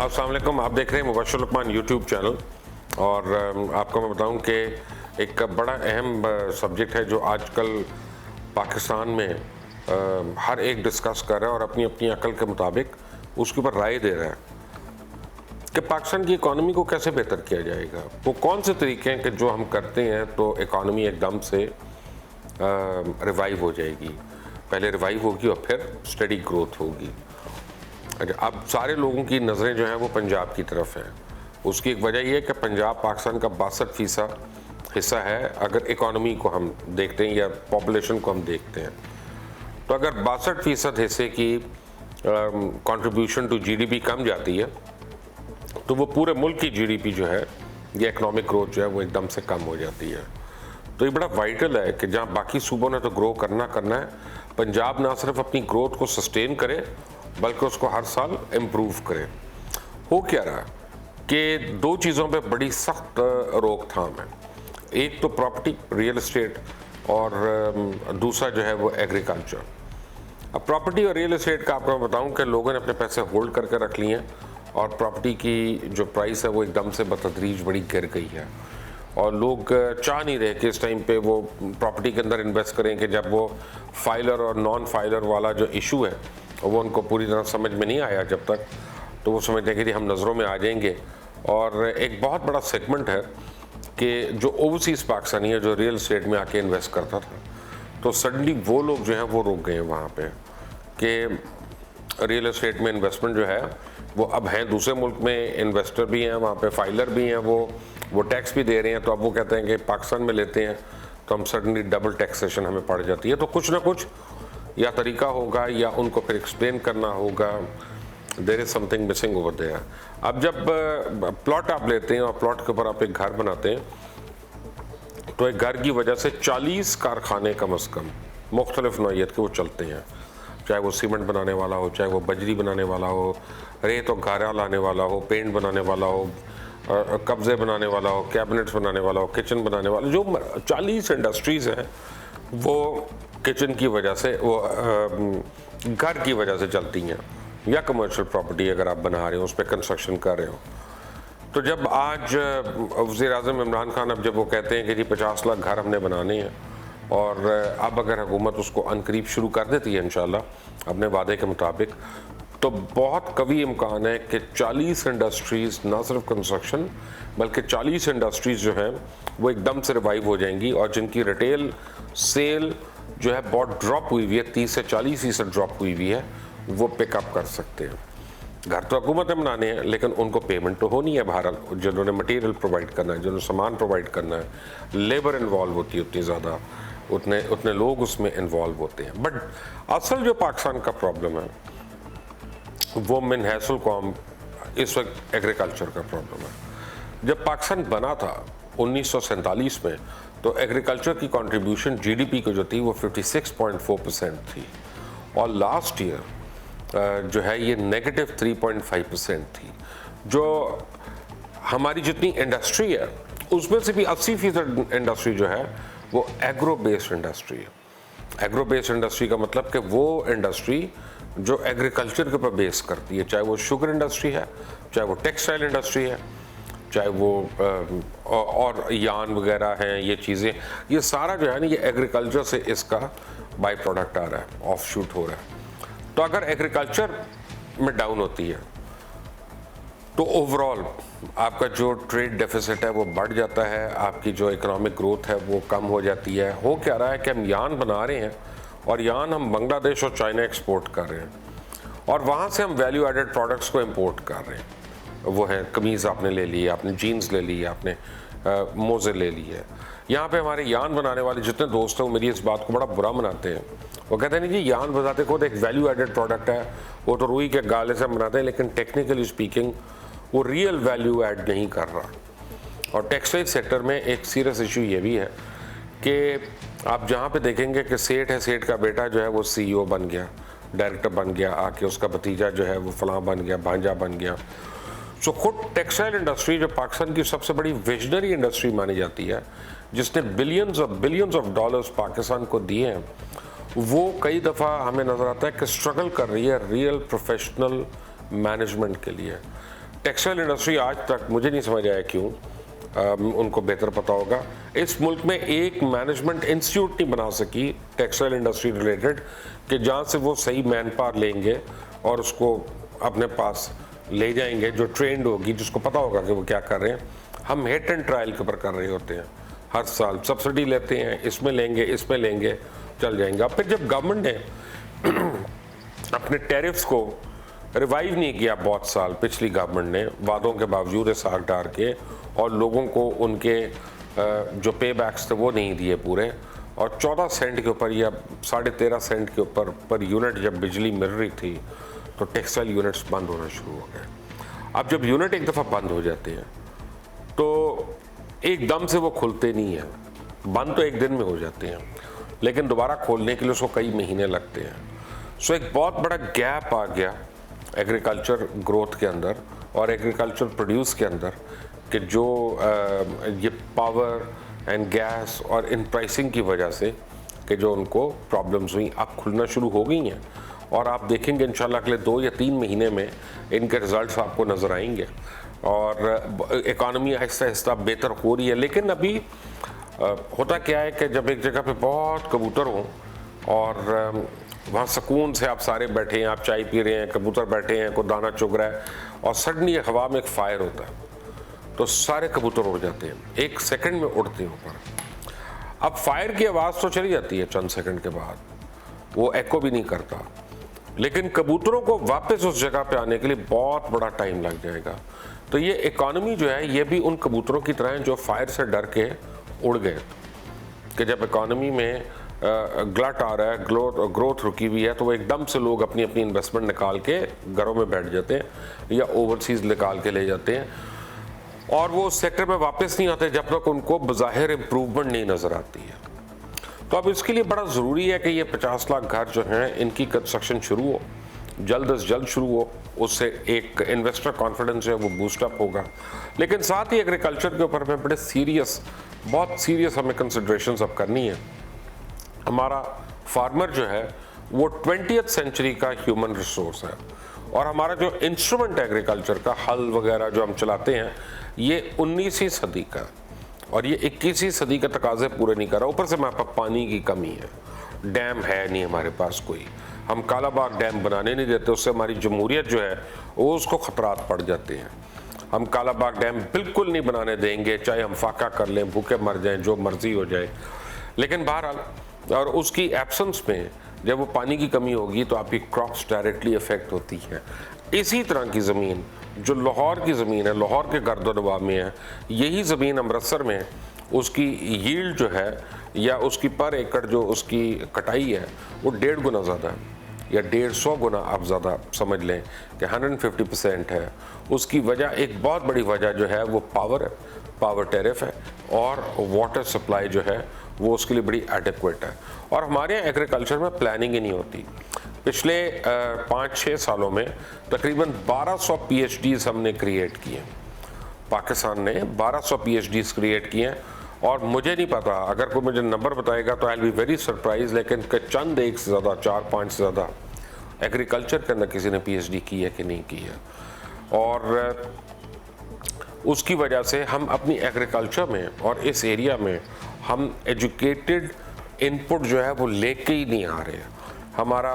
अस्सलाम वालेकुम। आप देख रहे हैं मुबश्शिर लुकमान यूट्यूब चैनल और आपको मैं बताऊं कि एक बड़ा अहम सब्जेक्ट है जो आजकल पाकिस्तान में हर एक डिस्कस कर रहा है और अपनी अपनी अकल के मुताबिक उसके ऊपर राय दे रहा है कि पाकिस्तान की इकॉनमी को कैसे बेहतर किया जाएगा। वो कौन से तरीके हैं कि जो हम करते हैं तो इकॉनमी एकदम से रिवाइव हो जाएगी। पहले रिवाइव होगी और फिर स्टडी ग्रोथ होगी। अब सारे लोगों की नज़रें जो हैं वो पंजाब की तरफ हैं। उसकी एक वजह यह है कि पंजाब पाकिस्तान का 62% हिस्सा है अगर इकॉनमी को हम देखते हैं या पॉपुलेशन को हम देखते हैं। तो अगर 62% हिस्से की कंट्रीब्यूशन टू जीडीपी कम जाती है तो वो पूरे मुल्क की जीडीपी जो है या इकोनॉमिक ग्रोथ जो है वो एकदम से कम हो जाती है। तो ये बड़ा वाइटल है कि जहाँ बाकी सूबों ने तो ग्रो करना है, पंजाब ना सिर्फ अपनी ग्रोथ को सस्टेन करे बल्कि उसको हर साल इम्प्रूव करें। हो क्या रहा कि दो चीज़ों पे बड़ी सख्त रोकथाम है। एक तो प्रॉपर्टी रियल एस्टेट और दूसरा जो है वो एग्रीकल्चर। अब प्रॉपर्टी और रियल एस्टेट का आपको मैं बताऊं कि लोगों ने अपने पैसे होल्ड करके रख लिए हैं और प्रॉपर्टी की जो प्राइस है वो एकदम से बतदरीज बड़ी गिर गई है और लोग चाह नहीं रहे कि इस टाइम पे वो प्रॉपर्टी के अंदर इन्वेस्ट करें कि जब वो फाइलर और नॉन फाइलर वाला जो इशू है वो उनको पूरी तरह समझ में नहीं आया जब तक, तो वो समझते हैं कि हम नज़रों में आ जाएंगे। और एक बहुत बड़ा सेगमेंट है कि जो ओवरसीज़ पाकिस्तानी है जो रियल एस्टेट में आके इन्वेस्ट करता था, तो सडनली वो लोग जो हैं वो रुक गए वहाँ पे कि रियल एस्टेट में इन्वेस्टमेंट जो है वो अब हैं दूसरे मुल्क में, इन्वेस्टर भी हैं वहाँ पे, फाइलर भी हैं, वो टैक्स भी दे रहे हैं। तो अब वो कहते हैं कि पाकिस्तान में लेते हैं तो हम सडनली डबल टैक्सेशन हमें पड़ जाती है। तो कुछ ना कुछ या तरीका होगा या उनको फिर एक्सप्लेन करना होगा। There is something missing over there. अब जब प्लॉट आप लेते हैं और प्लॉट के ऊपर आप एक घर बनाते हैं तो एक घर की वजह से 40 कारखाने कम अज़ कम मुख्तलिफ नौइयत के वो चलते हैं, चाहे वो सीमेंट बनाने वाला हो, चाहे वो बजरी बनाने वाला हो, रेत और गारा लाने वाला हो, पेंट बनाने वाला हो, कब्जे बनाने वाला हो, कैबिनेट्स बनाने वाला हो, किचन बनाने वाला, जो 40 इंडस्ट्रीज़ हैं वो किचन की वजह से, वो घर की वजह से चलती हैं या कमर्शियल प्रॉपर्टी अगर आप बना रहे हो उस पर कंस्ट्रक्शन कर रहे हो। तो जब आज वज़ीर-ए-आज़म इमरान खान अब जब वो कहते हैं कि जी 50 लाख घर हमने बनाने हैं और अब अगर हुकूमत उसको अनकरीब शुरू कर देती है इंशाल्लाह अपने वादे के मुताबिक, तो बहुत कवी इम्कान है कि 40 इंडस्ट्रीज़ ना सिर्फ कंस्ट्रक्शन बल्कि 40 इंडस्ट्रीज़ जो हैं वो एकदम से रिवाइव हो जाएंगी और जिनकी रिटेल सेल जो है बहुत ड्रॉप हुई हुई है, 30 से 40% ड्रॉप हुई हुई है, वो पिकअप कर सकते हैं। घर तो हुकूमत ने बनाने हैं लेकिन उनको पेमेंट तो होनी है बहरहाल, जिन्होंने मटेरियल प्रोवाइड करना है, जिन्होंने सामान प्रोवाइड करना है, लेबर इन्वॉल्व होती है उतनी ज़्यादा, उतने लोग उसमें इन्वॉल्व होते हैं। बट असल जो पाकिस्तान का प्रॉब्लम है वो मिन हैसुल कौम इस वक्त एग्रीकल्चर का प्रॉब्लम है। जब पाकिस्तान बना था 1947 में तो एग्रीकल्चर की कंट्रीब्यूशन जीडीपी को जो थी वो 56.4% थी और लास्ट ईयर जो है ये नेगेटिव 3.5% थी। जो हमारी जितनी इंडस्ट्री है उसमें से भी 80% इंडस्ट्री जो है वो एग्रो बेस्ड इंडस्ट्री है। एग्रो बेस्ड इंडस्ट्री का मतलब कि वो इंडस्ट्री जो एग्रीकल्चर के ऊपर बेस करती है, चाहे वो शुगर इंडस्ट्री है, चाहे वो टेक्सटाइल इंडस्ट्री है, चाहे वो और यान वगैरह हैं, ये चीज़ें, ये सारा जो है ना ये एग्रीकल्चर से इसका बाई प्रोडक्ट आ रहा है, ऑफ शूट हो रहा है। तो अगर एग्रीकल्चर में डाउन होती है तो ओवरऑल आपका जो ट्रेड डेफिसिट है वो बढ़ जाता है, आपकी जो इकोनॉमिक ग्रोथ है वो कम हो जाती है। हो क्या रहा है कि हम यान बना रहे हैं और यान हम बांग्लादेश और चाइना एक्सपोर्ट कर रहे हैं और वहाँ से हम वैल्यू एडेड प्रोडक्ट्स को इम्पोर्ट कर रहे हैं। वो है कमीज़ आपने ले ली, आपने जीन्स ले ली, आपने मोज़े ले ली है। यहाँ पे हमारे यान बनाने वाले जितने दोस्त हैं वो मेरी इस बात को बड़ा बुरा मनाते हैं। वो कहते हैं नहीं जी यान बनाते खुद एक वैल्यू एडेड प्रोडक्ट है, वो तो रुई के गाले से हम बनाते हैं लेकिन टेक्निकली स्पीकिंग वो रियल वैल्यू ऐड नहीं कर रहा। और टेक्सटाइल सेक्टर में एक सीरियस इशू ये भी है कि आप जहाँ पे देखेंगे कि सेठ है, सेठ का बेटा जो है वो CEO बन गया, डायरेक्टर बन गया, आके उसका भतीजा जो है वो फलां बन गया, भांजा बन गया। सो खुद टेक्सटाइल इंडस्ट्री जो पाकिस्तान की सबसे बड़ी विजनरी इंडस्ट्री मानी जाती है, जिसने बिलियंस ऑफ डॉलर्स पाकिस्तान को दिए हैं, वो कई दफ़ा हमें नज़र आता है कि स्ट्रगल कर रही है रियल प्रोफेशनल मैनेजमेंट के लिए। टेक्सटाइल इंडस्ट्री आज तक मुझे नहीं समझ आया क्यों, उनको बेहतर पता होगा, इस मुल्क में एक मैनेजमेंट इंस्टीट्यूट नहीं बना सकी टेक्सटाइल इंडस्ट्री रिलेटेड कि जहाँ से वो सही मैन पावर लेंगे और उसको अपने पास ले जाएंगे, जो ट्रेंड होगी, जिसको पता होगा कि वो क्या कर रहे हैं। हम हिट एंड ट्रायल के ऊपर कर रहे होते हैं, हर साल सब्सिडी लेते हैं, इसमें लेंगे चल जाएंगे। अब फिर जब गवर्नमेंट ने अपने टैरिफ्स को रिवाइव नहीं किया बहुत साल, पिछली गवर्नमेंट ने वादों के बावजूद साग डार के, और लोगों को उनके जो पे बैक्स थे वो नहीं दिए पूरे, और 14 सेंट के ऊपर या 13.5 सेंट के ऊपर पर यूनिट जब बिजली मिल रही थी तो टेक्सटाइल यूनिट्स बंद होना शुरू हो गए। अब जब यूनिट एक दफ़ा बंद हो जाते हैं तो एकदम से वो खुलते नहीं हैं, बंद तो एक दिन में हो जाते हैं, लेकिन दोबारा खोलने के लिए उसको कई महीने लगते हैं। सो एक बहुत बड़ा गैप आ गया एग्रीकल्चर ग्रोथ के अंदर और एग्रीकल्चर प्रोड्यूस के अंदर, कि जो ये पावर एंड गैस और इन प्राइसिंग की वजह से कि जो उनको प्रॉब्लम्स हुई अब खुलना शुरू हो गई हैं, और आप देखेंगे इंशाल्लाह अगले 2 या 3 महीने में इनके रिजल्ट्स आपको नज़र आएंगे और इकॉनमी आहिस्ता आहिस्ता बेहतर हो रही है। लेकिन अभी होता क्या है कि जब एक जगह पे बहुत कबूतर हों और वहाँ सुकून से आप सारे बैठे हैं, आप चाय पी रहे हैं, कबूतर बैठे हैं, कोई दाना चुग रहा है, और सडनली हवा में एक फायर होता है तो सारे कबूतर उड़ जाते हैं, 1 सेकंड में उड़ते हैं ऊपर। अब फायर की आवाज़ तो चली जाती है चंद सेकंड के बाद, वो एको भी नहीं करता, लेकिन कबूतरों को वापस उस जगह पे आने के लिए बहुत बड़ा टाइम लग जाएगा। तो ये इकॉनमी जो है ये भी उन कबूतरों की तरह है जो फायर से डर के उड़ गए, कि जब इकॉनमी में ग्लट आ रहा है, ग्रोथ रुकी हुई है, तो वो एकदम से लोग अपनी अपनी इन्वेस्टमेंट निकाल के घरों में बैठ जाते हैं या ओवरसीज निकाल के ले जाते हैं, और वो उस सेक्टर में वापस नहीं आते जब तक उनको बज़ाहिर इम्प्रूवमेंट नहीं नज़र आती है। तो अब इसके लिए बड़ा ज़रूरी है कि ये 50 लाख घर जो हैं इनकी कंस्ट्रक्शन शुरू हो, जल्द से जल्द शुरू हो, उससे एक इन्वेस्टर कॉन्फिडेंस जो है वो बूस्टअप होगा। लेकिन साथ ही एग्रीकल्चर के ऊपर में बड़े बहुत सीरियस हमें कंसिड्रेशंस अब करनी है। हमारा फार्मर जो है वो 20th सेंचुरी का ह्यूमन रिसोर्स है, और हमारा जो इंस्ट्रूमेंट एग्रीकल्चर का हल वगैरह जो हम चलाते हैं ये 19वीं सदी का, और ये 21वीं सदी का तकाजे पूरे नहीं कर रहा। ऊपर से हमारे पास पानी की कमी है, डैम है नहीं हमारे पास कोई, हम कालाबाग डैम बनाने नहीं देते, उससे हमारी जमहूरियत जो है वो उसको खतरात पड़ जाते हैं। हम कालाबाग डैम बिल्कुल नहीं बनाने देंगे, चाहे हम फाका कर लें, भूखे मर जाएं, जो मर्जी हो जाए। लेकिन बहरहाल, और उसकी एब्सेंस में जब वो पानी की कमी होगी तो आपकी क्रॉप्स डायरेक्टली इफेक्ट होती हैं। इसी तरह की ज़मीन जो लाहौर की ज़मीन है, लाहौर के गर्दोनवा में है, यही ज़मीन अमृतसर में उसकी यील्ड जो है या उसकी पर एकड़ जो उसकी कटाई है वो 1.5 गुना ज़्यादा है, या 150 गुना आप ज़्यादा समझ लें कि 150% है। उसकी वजह, एक बहुत बड़ी वजह जो है वो पावर टैरिफ है, और वाटर सप्लाई जो है वो उसके लिए बड़ी एडिक्वेट है। और हमारे यहाँ एग्रीकल्चर में प्लानिंग ही नहीं होती। पिछले 5-6 सालों में तकरीबन 1200 PhDs हमने क्रिएट किए, पाकिस्तान ने 1200 PhDs क्रिएट किए हैं, और मुझे नहीं पता, अगर कोई मुझे नंबर बताएगा तो I will be very surprise, लेकिन चंद एक से ज़्यादा, 4-5 से ज़्यादा एग्रीकल्चर के अंदर किसी ने PhD की है कि नहीं की है। और उसकी वजह से हम अपनी एग्रीकल्चर में और इस एरिया में हम एजुकेटेड इनपुट जो है वो लेके ही नहीं आ रहे हैं। हमारा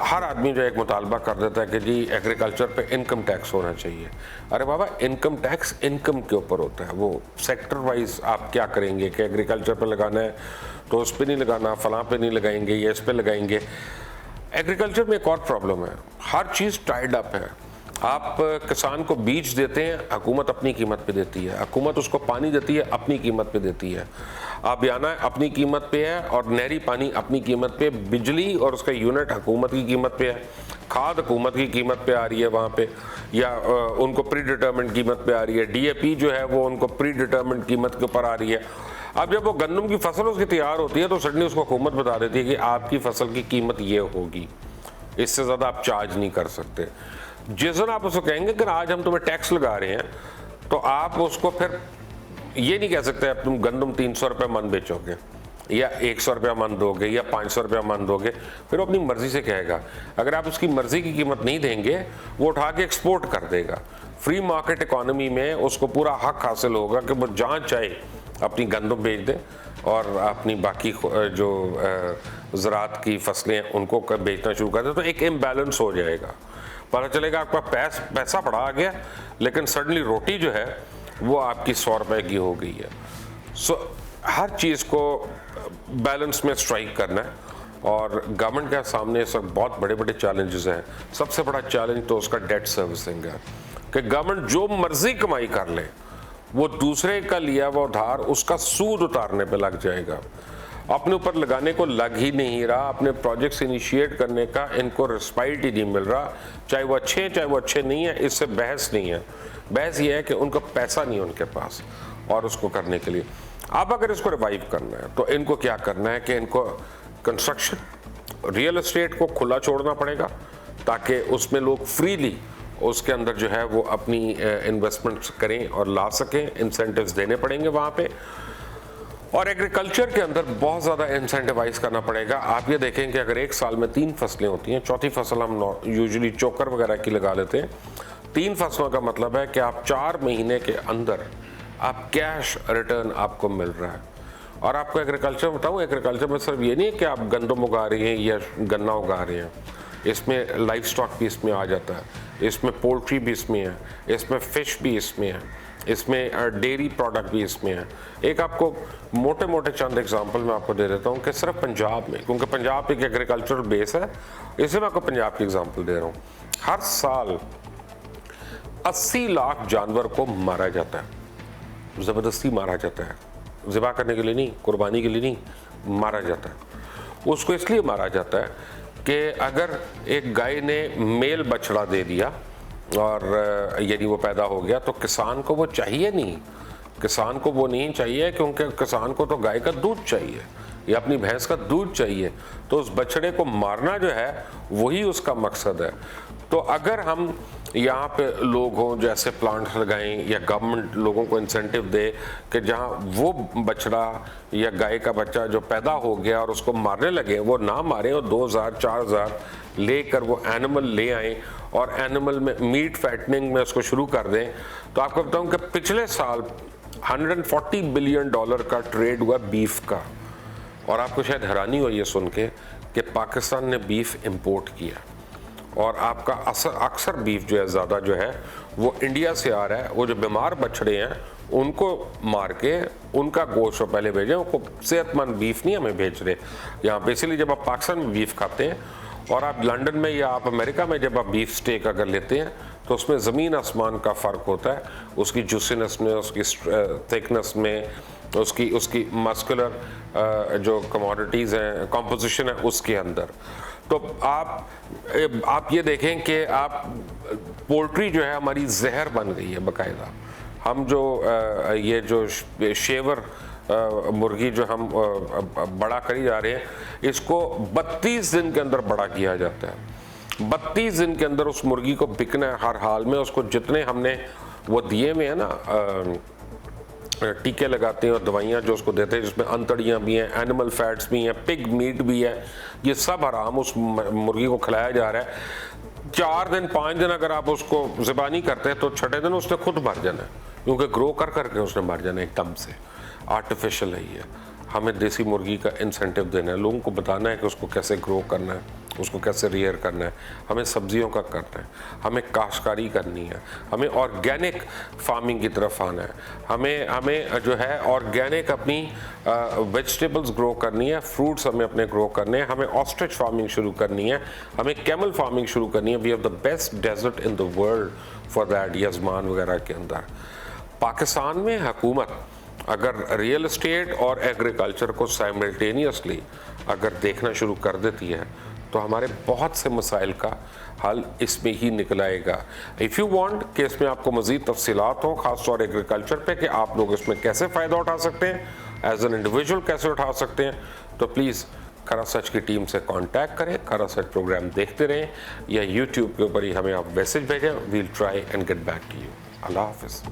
हर आदमी जो एक मुतालबा कर देता है कि जी एग्रीकल्चर पे इनकम टैक्स होना चाहिए। अरे बाबा, इनकम टैक्स इनकम के ऊपर होता है, वो सेक्टर वाइज आप क्या करेंगे कि एग्रीकल्चर पे लगाना है तो उस पर नहीं लगाना, फलां पे नहीं लगाएंगे, ये इस पे लगाएंगे। एग्रीकल्चर में एक और प्रॉब्लम है, हर चीज़ टाइड अप है। आप किसान को बीज देते हैं, हुकूमत अपनी कीमत पे देती है, हुकूमत उसको पानी देती है, अपनी कीमत पे देती है, आबियाना अपनी कीमत पे है और नहरी पानी अपनी कीमत पे, बिजली और उसका यूनिट हुकूमत की कीमत पे है, खाद हुकूमत की कीमत पे आ रही है वहाँ पे, या उनको प्री डिटर्मिनेड कीमत पे आ रही है, DAP जो है वो उनको प्री डिटर्मिनेड कीमत के ऊपर आ रही है। अब जब वो गंदम की फसल उसकी तैयार होती है तो सडनली उसको हुकूमत बता देती है कि आपकी फसल की कीमत ये होगी, इससे ज़्यादा आप चार्ज नहीं कर सकते। जिस दिन आप उसको कहेंगे कि आज हम तुम्हें टैक्स लगा रहे हैं, तो आप उसको फिर ये नहीं कह सकते अब तुम गंदम 300 रुपये मन बेचोगे, या 100 रुपया मन दोगे या 500 रुपया मन दोगे, फिर वो अपनी मर्जी से कहेगा। अगर आप उसकी मर्जी की कीमत नहीं देंगे, वो उठा के एक्सपोर्ट कर देगा। फ्री मार्केट इकोनॉमी में उसको पूरा हक हासिल होगा कि वो जहाँ चाहे अपनी गंदम बेच दे और अपनी बाकी जो ज़राअत की फसलें हैं उनको बेचना शुरू कर दे, तो एक इम्बैलेंस हो जाएगा। पता चलेगा आपका पैसा बढ़ा आ गया, लेकिन सडनली रोटी जो है वो आपकी 100 रुपए की हो गई है। सो हर चीज़ को बैलेंस में स्ट्राइक करना है, और गवर्नमेंट के सामने इस वक्त बहुत बड़े बड़े चैलेंजेस हैं। सबसे बड़ा चैलेंज तो उसका डेट सर्विसिंग है कि गवर्नमेंट जो मर्जी कमाई कर ले, वो दूसरे का लिया हुआ उधार उसका सूद उतारने पे लग जाएगा। अपने ऊपर लगाने को लग ही नहीं रहा, अपने प्रोजेक्ट्स इनिशिएट करने का इनको रिस्पाइट ही नहीं मिल रहा। चाहे वो अच्छे हैं चाहे वो अच्छे नहीं है, इससे बहस नहीं है। बहस ये है कि उनका पैसा नहीं है उनके पास और उसको करने के लिए। अब अगर इसको रिवाइव करना है तो इनको क्या करना है कि इनको कंस्ट्रक्शन, रियल एस्टेट को खुला छोड़ना पड़ेगा, ताकि उसमें लोग फ्रीली उसके अंदर जो है वो अपनी इन्वेस्टमेंट्स करें और ला सकें। इंसेंटिव्स देने पड़ेंगे वहाँ पे। और एग्रीकल्चर के अंदर बहुत ज़्यादा इंसेंटिवाइज करना पड़ेगा। आप ये देखें कि अगर एक साल में 3 फसलें होती हैं, चौथी फसल हम यूजुअली चोकर वगैरह की लगा लेते हैं। 3 फसलों का मतलब है कि आप 4 महीने के अंदर आप कैश रिटर्न आपको मिल रहा है। और आपको एग्रीकल्चर बताऊँ, एग्रीकल्चर में सिर्फ ये नहीं है कि आप गंदम उगा रहे हैं या गन्ना उगा रहे हैं, इसमें लाइफ स्टॉक भी इसमें आ जाता है, इसमें पोल्ट्री भी इसमें है, इसमें फिश भी इसमें है, इसमें डेयरी प्रोडक्ट भी इसमें है। एक आपको मोटे मोटे चंद एग्जांपल मैं आपको दे देता हूँ कि सिर्फ पंजाब में, क्योंकि पंजाब एक एग्रीकल्चरल बेस है, इसलिए मैं आपको पंजाब की एग्जांपल दे रहा हूँ। हर साल 80 लाख जानवर को मारा जाता है, ज़बरदस्ती मारा जाता है, ज़िबा करने के लिए नहीं, कुर्बानी के लिए नहीं, मारा जाता है। उसको इसलिए मारा जाता है कि अगर एक गाय ने मेल बछड़ा दे दिया और यदि वो पैदा हो गया, तो किसान को वो चाहिए नहीं, किसान को वो नहीं चाहिए, क्योंकि किसान को तो गाय का दूध चाहिए या अपनी भैंस का दूध चाहिए। तो उस बछड़े को मारना जो है वही उसका मकसद है। तो अगर हम यहाँ पे लोग हों जैसे प्लांट्स लगाएं, या गवर्नमेंट लोगों को इंसेंटिव दे कि जहाँ वो बछड़ा या गाय का बच्चा जो पैदा हो गया और उसको मारने लगे, वो ना मारें और 2000 4000 लेकर वो एनिमल ले आएँ और एनिमल में मीट फैटनिंग में उसको शुरू कर दें। तो आपको बताऊँ कि पिछले साल $140 बिलियन का ट्रेड हुआ बीफ का। और आपको शायद हैरानी हो ये सुन के कि पाकिस्तान ने बीफ इंपोर्ट किया, और आपका अक्सर बीफ जो है ज़्यादा जो है वो इंडिया से आ रहा है। वो जो बीमार बछड़े हैं उनको मार के उनका गोश्त पहले भेजें, उनको सेहतमंद बीफ नहीं हमें भेज रहे यहाँ पे। इसलिए जब आप पाकिस्तान में बीफ खाते हैं और आप लंदन में या आप अमेरिका में जब आप बीफ स्टेक अगर लेते हैं, तो उसमें ज़मीन आसमान का फ़र्क होता है, उसकी जूसीनेस में, उसकी थिकनेस में, उसकी मस्कुलर जो कमोडिटीज़ हैं, कॉम्पोजिशन है उसके अंदर। तो आप ये देखें कि आप पोल्ट्री जो है हमारी जहर बन गई है बाकायदा। हम जो ये जो शेवर मुर्गी जो हम बड़ा करी जा रहे हैं, इसको 32 दिन के अंदर बड़ा किया जाता है। 32 दिन के अंदर उस मुर्गी को बिकना है हर हाल में। उसको जितने हमने वो दिए में है ना, टीके लगाते हैं और दवाइयाँ जो उसको देते हैं, जिसमें अंतड़ियाँ भी हैं, एनिमल फैट्स भी हैं, पिग मीट भी है, ये सब हराम उस मुर्गी को खिलाया जा रहा है। 4 दिन 5 दिन अगर आप उसको ज़बानी करते हैं तो 6ठे दिन उसने खुद मर जाना है, क्योंकि ग्रो कर करके उसने मर जाना है एकदम से। आर्टिफिशियल है ये। हमें देसी मुर्गी का इंसेंटिव देना है, लोगों को बताना है कि उसको कैसे ग्रो करना है, उसको कैसे रियर करना है। हमें सब्जियों का करना है, हमें काश्तकारी करनी है, हमें ऑर्गेनिक फार्मिंग की तरफ आना है, हमें जो है ऑर्गेनिक अपनी वेजिटेबल्स ग्रो करनी है, फ्रूट्स हमें अपने ग्रो करने हैं, हमें ऑस्ट्रिच फार्मिंग शुरू करनी है, हमें कैमल फार्मिंग शुरू करनी है। We have the best desert in the world for that, यजमान वगैरह के अंदर। पाकिस्तान में हुकूमत अगर रियल एस्टेट और एग्रीकल्चर को साइमल्टेनियसली अगर देखना शुरू कर देती है, तो हमारे बहुत से मसाइल का हल इसमें ही निकल आएगा। इफ़ यू वांट कि इसमें आपको मज़ीद तफसीलात हो, ख़ासतौर एग्रीकल्चर पे, कि आप लोग इसमें कैसे फ़ायदा उठा सकते हैं, एज एन इंडिविजुअल कैसे उठा सकते हैं, तो प्लीज़ खरा सच की टीम से कांटेक्ट करें, खरा सच प्रोग्राम देखते रहें, या यूट्यूब के ऊपर ही हमें आप मैसेज भेजें। We'll try and get back to you. अल्लाह हाफ़िज़।